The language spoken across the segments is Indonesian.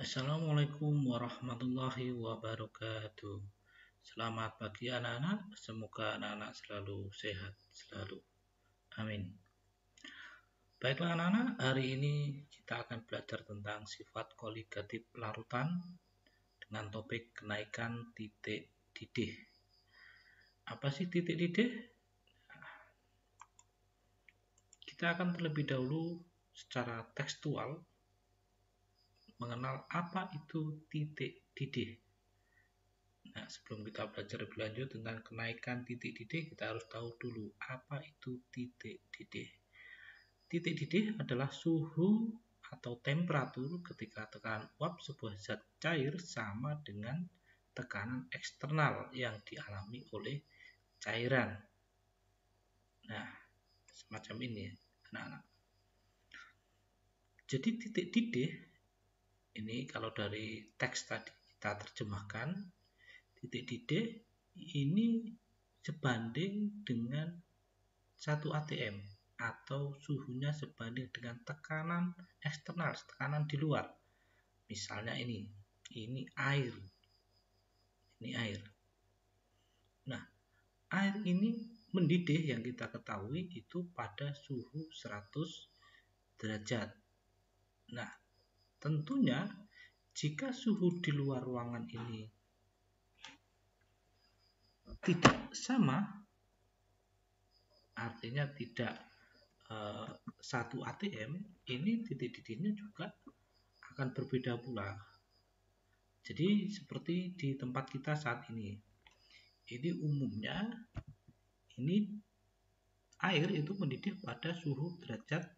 Assalamualaikum warahmatullahi wabarakatuh. Selamat pagi anak-anak, semoga anak-anak selalu sehat selalu. Amin. Baiklah anak-anak, hari ini kita akan belajar tentang sifat koligatif larutan dengan topik kenaikan titik didih. Apa sih titik didih? Kita akan terlebih dahulu secara tekstual mengenal apa itu titik didih. Nah, sebelum kita belajar lebih lanjut tentang kenaikan titik didih, kita harus tahu dulu apa itu titik didih. Titik didih adalah suhu atau temperatur ketika tekanan uap sebuah zat cair sama dengan tekanan eksternal yang dialami oleh cairan. Nah, semacam ini anak-anak. Jadi titik didih ini kalau dari teks tadi kita terjemahkan, titik didih ini sebanding dengan 1 atm atau suhunya sebanding dengan tekanan eksternal, tekanan di luar. Misalnya ini air. Ini air. Nah, air ini mendidih yang kita ketahui itu pada suhu 100 derajat. Nah, tentunya jika suhu di luar ruangan ini tidak sama, artinya tidak 1 atm, ini titik didihnya juga akan berbeda pula. Jadi seperti di tempat kita saat ini umumnya ini air itu mendidih pada suhu derajat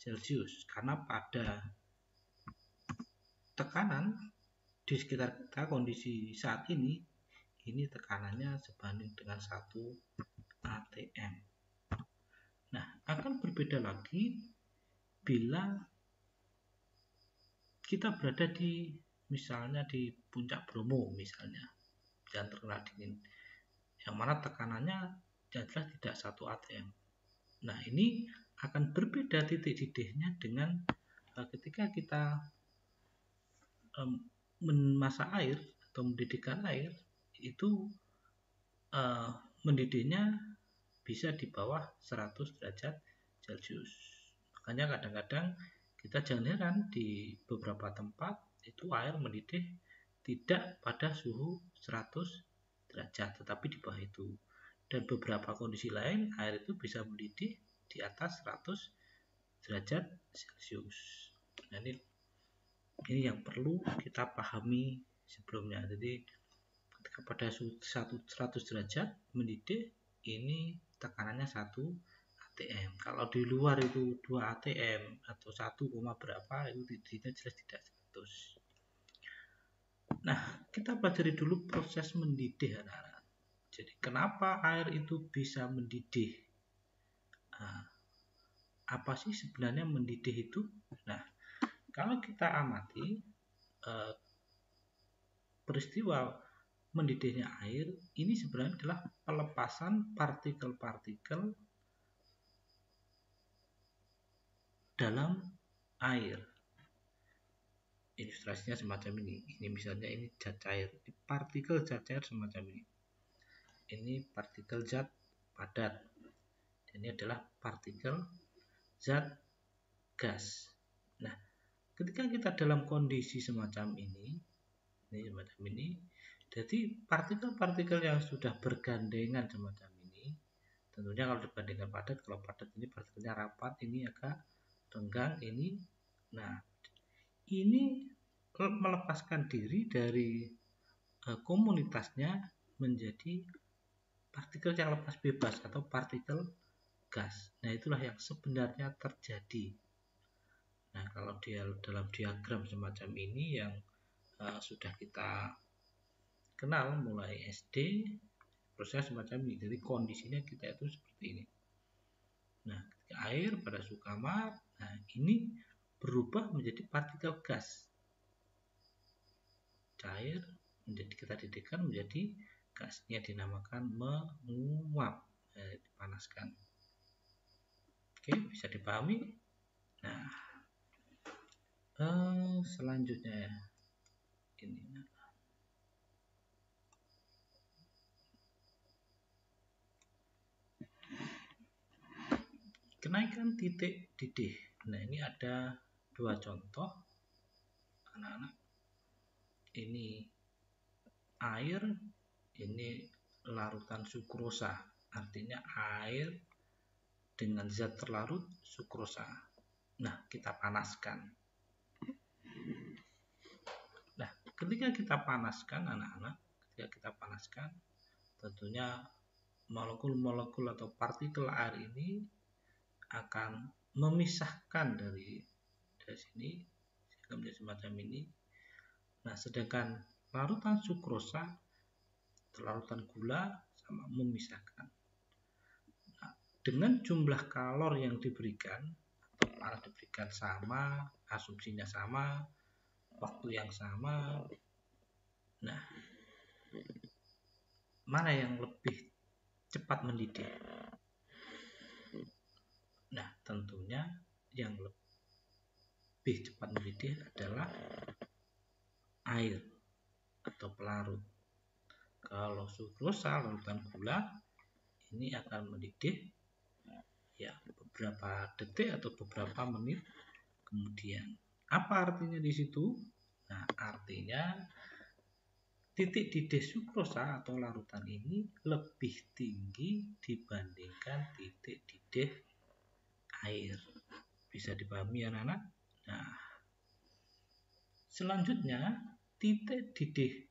Celcius karena pada tekanan di sekitar kita kondisi saat ini tekanannya sebanding dengan 1 atm. Nah, akan berbeda lagi bila kita berada di misalnya di puncak Bromo misalnya, yang terkenal dingin, yang mana tekanannya adalah tidak 1 atm. Nah, ini akan berbeda titik didihnya dengan ketika kita memasak air atau mendidihkan air, itu mendidihnya bisa di bawah 100 derajat Celcius. Makanya kadang-kadang kita jangan heran di beberapa tempat itu air mendidih tidak pada suhu 100 derajat tetapi di bawah itu. Dan beberapa kondisi lain air itu bisa mendidih di atas 100 derajat Celcius. Nah, ini yang perlu kita pahami sebelumnya. Jadi ketika pada suhu 100 derajat mendidih, ini tekanannya 1 atm. Kalau di luar itu 2 atm atau 1, berapa itu didihnya jelas tidak 100. Nah, kita pelajari dulu proses mendidih anak-anak. Jadi kenapa air itu bisa mendidih? Nah, apa sih sebenarnya mendidih itu? Nah, kalau kita amati peristiwa mendidihnya air ini sebenarnya adalah pelepasan partikel-partikel dalam air. Ilustrasinya semacam ini. Ini misalnya ini zat cair, partikel zat cair semacam ini. Ini partikel zat padat. Ini adalah partikel zat gas. Nah, ketika kita dalam kondisi semacam ini semacam ini, jadi partikel-partikel yang sudah bergandengan semacam ini, tentunya kalau dibandingkan padat, kalau padat ini partikelnya rapat, ini agak renggang, ini. Nah, ini melepaskan diri dari komunitasnya menjadi partikel yang lepas bebas atau partikel gas. Nah, itulah yang sebenarnya terjadi. Nah, kalau dalam diagram semacam ini yang sudah kita kenal mulai SD, proses semacam ini. Jadi kondisinya kita itu seperti ini. Nah, ketika air pada suhu kamar, nah ini berubah menjadi partikel gas. Cair menjadi kita didihkan menjadi gasnya dinamakan menguap, dipanaskan. Oke, bisa dipahami. Nah, selanjutnya ya. ini. Kenaikan titik didih. Nah, ini ada dua contoh anak-anak. Ini air, ini larutan sukrosa, artinya air dengan zat terlarut sukrosa. Nah, kita panaskan. Nah, ketika kita panaskan anak-anak, tentunya molekul-molekul atau partikel air ini akan memisahkan dari sini sehingga menjadi semacam ini. Nah, sedangkan larutan sukrosa atau larutan gula sama memisahkan. Nah, dengan jumlah kalor yang diberikan atau panas diberikan sama, asumsinya sama, waktu yang sama. Nah, mana yang lebih cepat mendidih? Nah, tentunya yang lebih cepat mendidih adalah air atau pelarut. Kalau sukrosa, larutan gula, ini akan mendidih ya beberapa detik atau beberapa menit kemudian. Apa artinya di situ? Nah, artinya titik didih sukrosa atau larutan ini lebih tinggi dibandingkan titik didih air. Bisa dipahami anak-anak? Nah, selanjutnya titik didih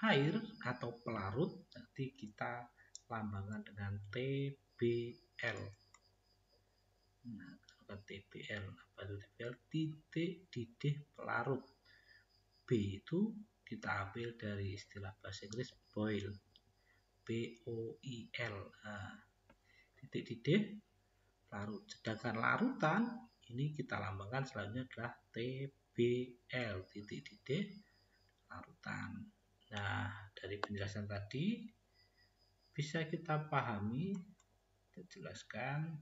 air atau pelarut nanti kita lambangkan dengan TBL. Nah, TBL apa itu TBL? Titik didih pelarut. B itu kita ambil dari istilah bahasa Inggris boil. BOIL. Nah, titik didih larut. Sedangkan larutan ini kita lambangkan selanjutnya adalah TBL, titik didih larutan. Nah, dari penjelasan tadi bisa kita pahami, kita jelaskan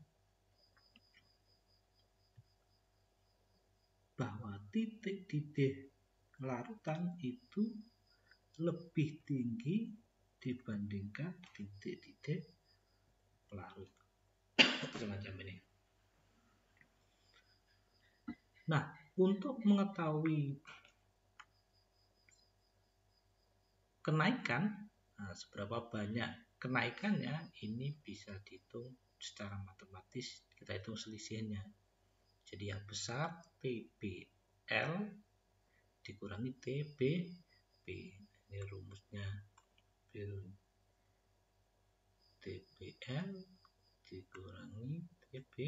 bahwa titik didih larutan itu lebih tinggi dibandingkan titik didih pelarut. Semacam ini. Nah, untuk mengetahui kenaikan, seberapa banyak kenaikannya, ini bisa dihitung secara matematis, kita hitung selisihnya. Jadi yang besar TBL dikurangi TBP. Ini rumusnya. TBL dikurangi TBP.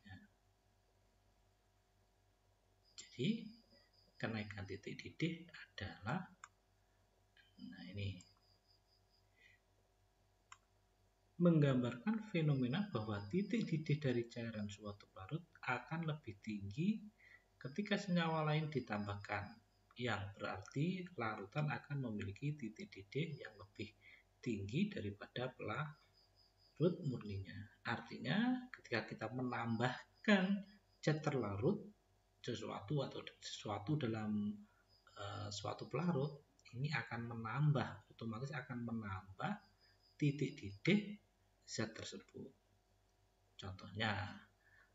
Ya. Jadi kenaikan titik didih adalah, nah ini menggambarkan fenomena bahwa titik didih dari cairan suatu pelarut akan lebih tinggi ketika senyawa lain ditambahkan, yang berarti larutan akan memiliki titik didih yang lebih tinggi daripada pelarut murninya. Artinya ketika kita menambahkan zat terlarut sesuatu dalam suatu pelarut, ini akan otomatis akan menambah titik didih zat tersebut. Contohnya,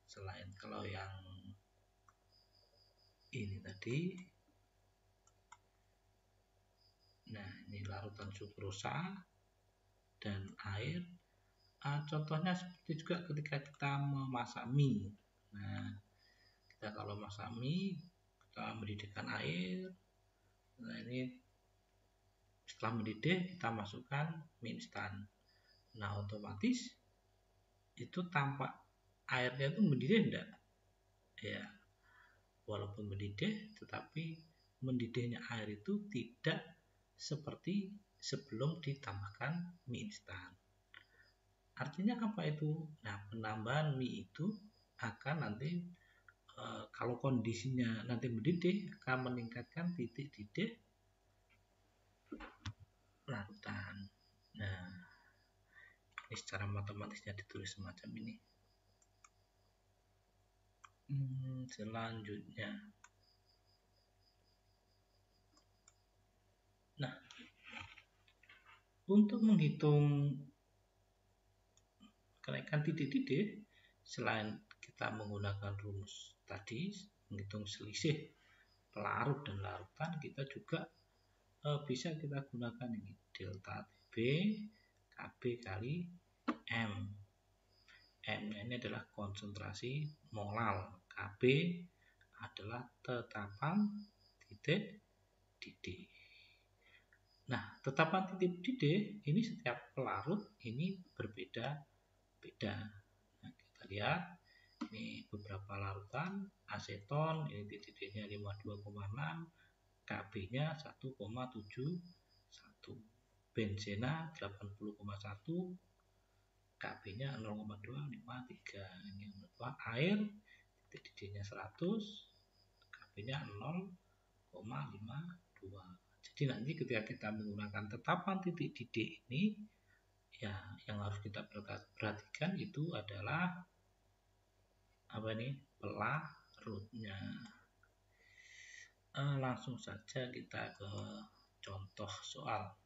selain kalau yang ini tadi, nah ini larutan sukrosa dan air. Contohnya seperti juga ketika kita memasak mie. Nah, kita kalau masak mie, kita mendidihkan air. Nah, ini setelah mendidih kita masukkan mie instan. Nah, otomatis itu tampak airnya itu mendidih enggak? Ya, walaupun mendidih, tetapi mendidihnya air itu tidak seperti sebelum ditambahkan mie instan. Artinya apa itu? Nah, penambahan mie itu akan nanti kalau kondisinya nanti mendidih akan meningkatkan titik didih larutan. Nah, ini secara matematisnya ditulis semacam ini. Selanjutnya Untuk menghitung kenaikan titik-titik, selain kita menggunakan rumus tadi, menghitung selisih pelarut dan larutan, kita juga bisa kita gunakan ini delta TB KB kali M. M ini adalah konsentrasi molal, KB adalah tetapan titik didih. Nah, tetapan titik didih ini setiap pelarut ini berbeda-beda. Nah, kita lihat ini beberapa larutan aseton, ini titik didihnya 52,6, KB-nya 1,71, benzena 80,1, KB-nya 0,253. Ini air titik didihnya 100, KB-nya 0,52. Jadi nanti ketika kita menggunakan tetapan titik didih ini, ya yang harus kita perhatikan itu adalah apa nih, pelarutnya. Langsung saja kita ke contoh soal.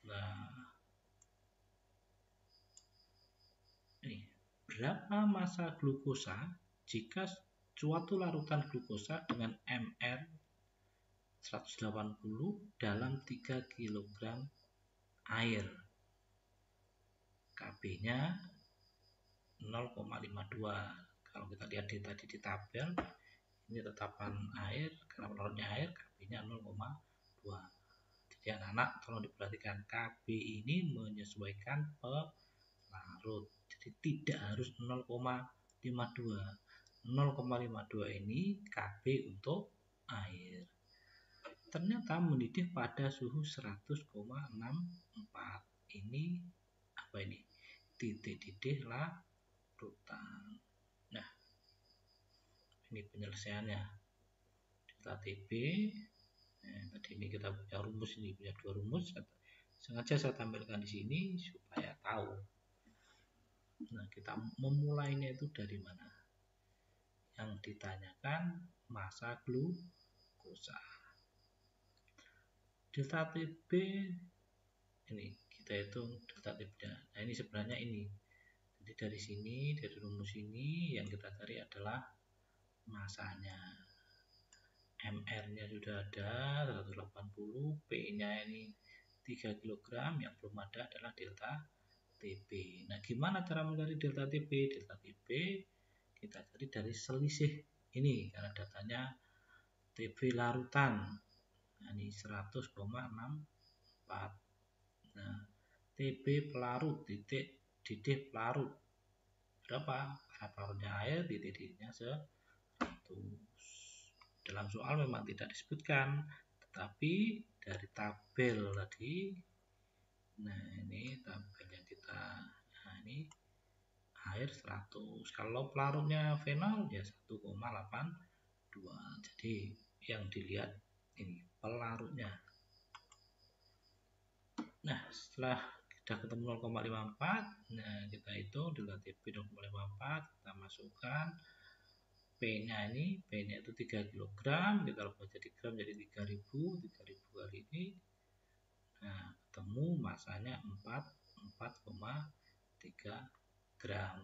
Nah, ini berapa massa glukosa jika suatu larutan glukosa dengan mR 180 dalam 3 kg air, KB-nya 0,52. Kalau kita lihat tadi di tabel, ini tetapan air, karena pelarutnya air, KB-nya 0,2. Jadi anak-anak tolong diperhatikan, KB ini menyesuaikan pelarut. Jadi tidak harus 0,52. 0,52 ini KB untuk air. Ternyata mendidih pada suhu 100,64. Ini apa ini? Titik didih larutan. Nah, ini penyelesaiannya. Delta TB. Tadi ini kita punya rumus, ini punya dua rumus. Sengaja saya tampilkan di sini supaya tahu. Nah, kita memulainya itu dari mana? Yang ditanyakan massa glukosa. Delta TB ini kita hitung delta TB-nya. Nah, ini sebenarnya ini. Jadi dari sini, dari rumus ini yang kita cari adalah massanya. MR-nya sudah ada 180, P-nya ini 3 kg, yang belum ada adalah delta TB. Nah, gimana cara mencari delta TB? Delta TB kita cari dari selisih ini karena datanya TB larutan. Nah, ini 100,64. Nah, TB pelarut, titik didih pelarut berapa? Karena pelarutnya air, titik didihnya 100. Dalam soal memang tidak disebutkan, tetapi dari tabel tadi, nah ini tabel yang kita, nah ini air 100. Kalau pelarutnya fenol ya 1,82. Jadi yang dilihat ini pelarutnya. Nah, setelah kita ketemu 0,54, nah kita hitung delta TB 0,54, kita masukkan P-nya ini, P-nya itu 3 kg, kita ubah jadi gram jadi 3000 kali ini. Nah, ketemu masanya 4,3 gram.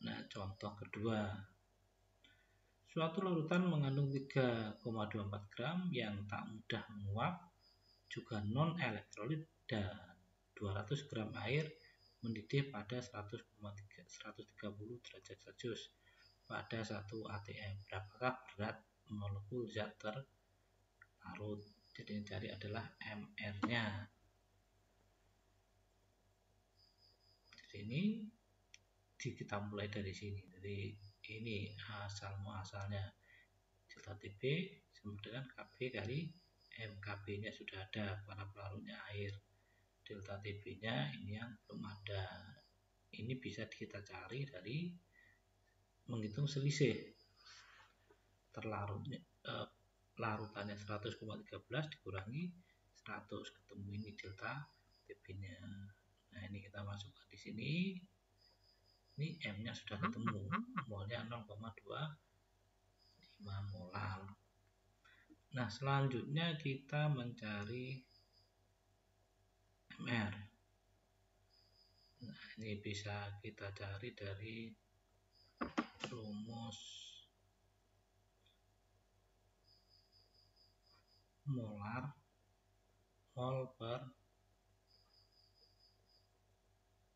Nah, contoh kedua. Suatu larutan mengandung 3,24 gram yang tak mudah menguap, juga non-elektrolit dan 200 gram air mendidih pada 130 derajat Celcius pada 1 atm. Berapakah berat molekul zat terlarut? Jadi yang cari adalah MR-nya. Jadi ini kita mulai dari sini. Jadi ini asal muasalnya delta TB sama dengan KB kali MKB-nya sudah ada karena pelarutnya air. Delta TB-nya ini yang belum ada. Ini bisa kita cari dari menghitung selisih terlarutnya, larutannya 100,13 dikurangi 100, ketemu ini delta TB-nya. Nah, ini kita masukkan di sini. Ini M-nya sudah ketemu, molnya 0,25 molar. Nah, selanjutnya kita mencari MR. Nah, ini bisa kita cari dari rumus molar, mol per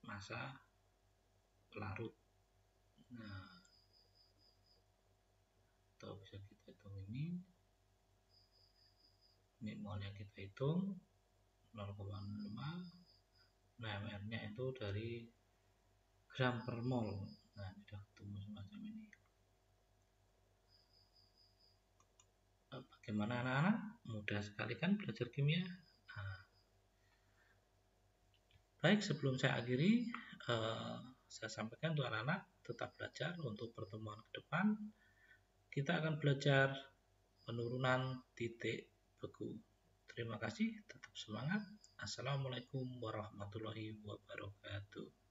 massa larut. Nah, atau bisa kita hitung ini molnya kita hitung 0,5. Nah, MR-nya itu dari gram per mol. Nah, sudah ketemu semacam ini. Bagaimana anak-anak? Mudah sekali kan belajar kimia? Nah, baik, sebelum saya akhiri, saya sampaikan untuk anak-anak tetap belajar. Untuk pertemuan ke depan kita akan belajar penurunan titik beku. Terima kasih, tetap semangat. Assalamualaikum warahmatullahi wabarakatuh.